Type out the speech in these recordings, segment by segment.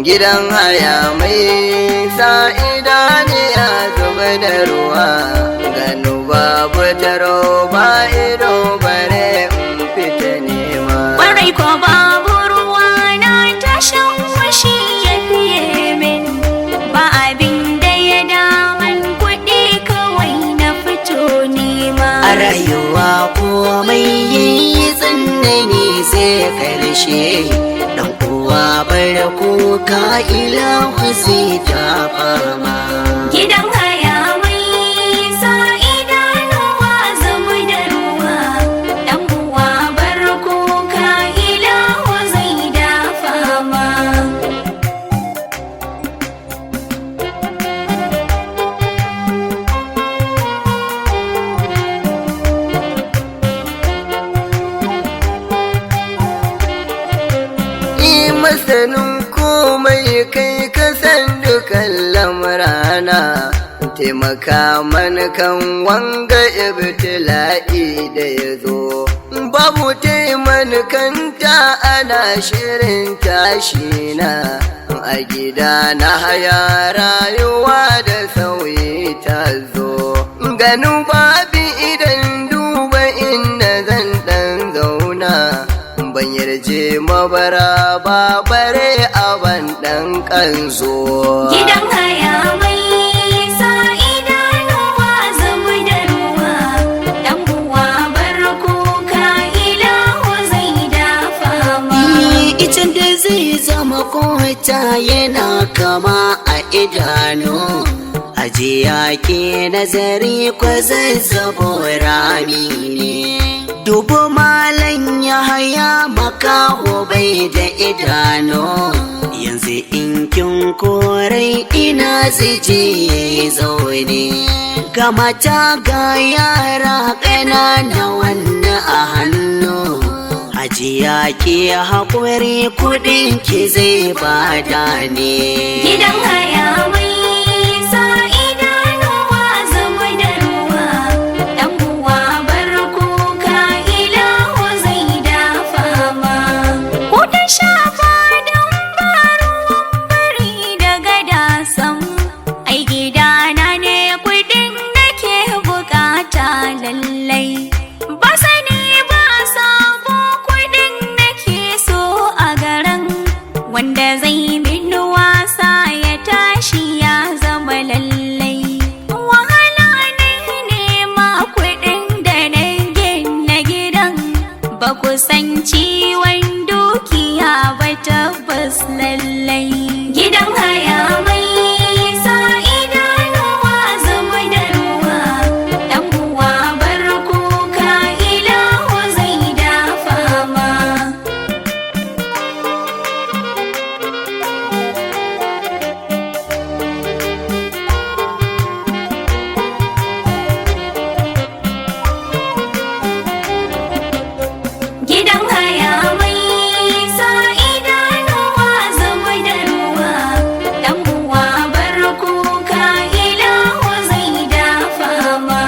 gidan haya mai sa'ida ne ya zuba da ruwa gano babu taro ba ido bare in fita nema. Kwarai ko babu ruwa na tashan washi ya fiye min, ba abin da ya daman kuɗi kawai na fito nema. A rayuwa komai yayi tsanani sai karshe, dan uwa bar kuka ilahu zai ta fama. Gidan haya mai sa'ida nuwa zuba da ruwa, dan uwa bar kuka ilahu zai dafa ma. Masanin komai kai kasan dukan lamurana, taimaka mana kan wanga ibtila'i da ya zo. Babu taimakanta ana shirin tashi na a gida na haya rayuwa da sauyi ta zo. Ganin babi idan duba inda zan dan zauna, ban yarje mabara ba bare a ban dan kanzo. Gidan haya mai sa'ida nuwa zuba da ruwa, dan uwa bar kuka ilahu zai dafa ma. Icen da zai zama kota yana kama a idanu, ajiya ke nazari kwa zazzabo rami ne. Dubu malan ya haya makaho bai da idanu, yanzu in kin korai ina zije zaune. Ga mata ga yara ƙanana wannan a hannu, hajiya ke haƙuri kuɗin ki zai bada ne. Gidan haya mai sa'ida nuwa zuba da ruwa, dan uwa bar kuka ilahu zai dafa ma. Kuɗin shafa don ba ruwan bari daga dasan, ai gidana ne kuɗin nake bukata lallai. Ba sani ba sabo kuɗin nake so a garan, wanda zai min wasa ya tashi ya zama lallai. Wahala ne nema kuɗin da na gina gidan, ba ku san ciwon dukiya ba tabbas lallai. Gidan haya mai sa'ida nuwa zuba da ruwa, dan uwa bar kuka ilahu zai dafa ma. Gidan haya mai sa'ida nuwa zuba da ruwa, dan uwa bar kuka ilahu zai dafa ma.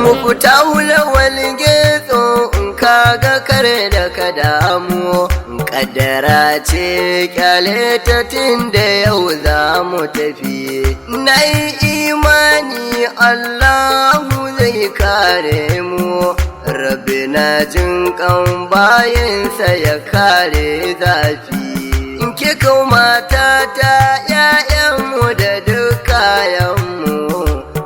Muku ta hula walgetso in kaga kare da ka damu, kaddara ce kyale ta tunda yau za mu tafi. Na yi imani Allahu zai kare mu, Rabbi na jin kan bayansa ya kare zafi. In ke kau mata ta ‘ya'yanmu da duk kayanmu,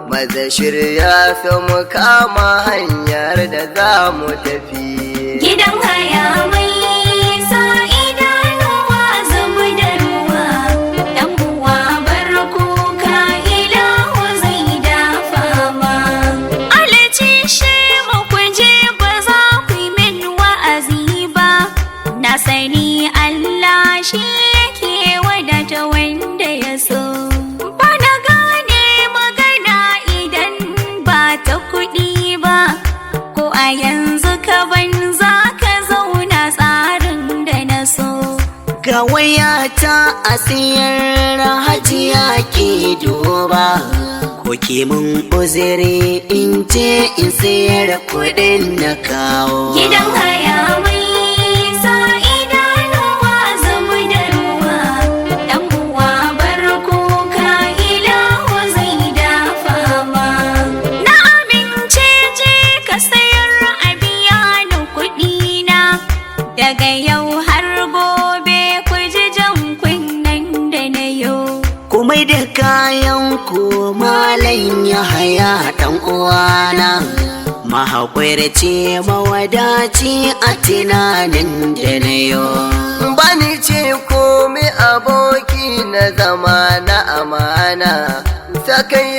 maza shirya su mu kama hanyar da za mu tafi. Gidan haya mai sa'ida nuwa zuba da ruwa, dan uwa bar kuka ilahu zai dafa ma. Alaci shi mu kuje ba za ku yi min wa'azi ba, na sani Allah shi yake wadata wanda ya so. Ba na gane magana idan ba ta kuɗi ba, ko a yanzu ka ban za ka zauna tsarin da na so. Ga wayata a siyar hajiya ke duba, ko ke mun uziri in ce in sayar kuɗin na kawo. Gidan haya mai sa'ida nuwa zuba da ruwa, dan uwa da kayan ku malam ya haya ɗan uwana. Mahaƙurci mawadaci a tunanin da na yo. Bani ce komai aboki na zama na amana, sakai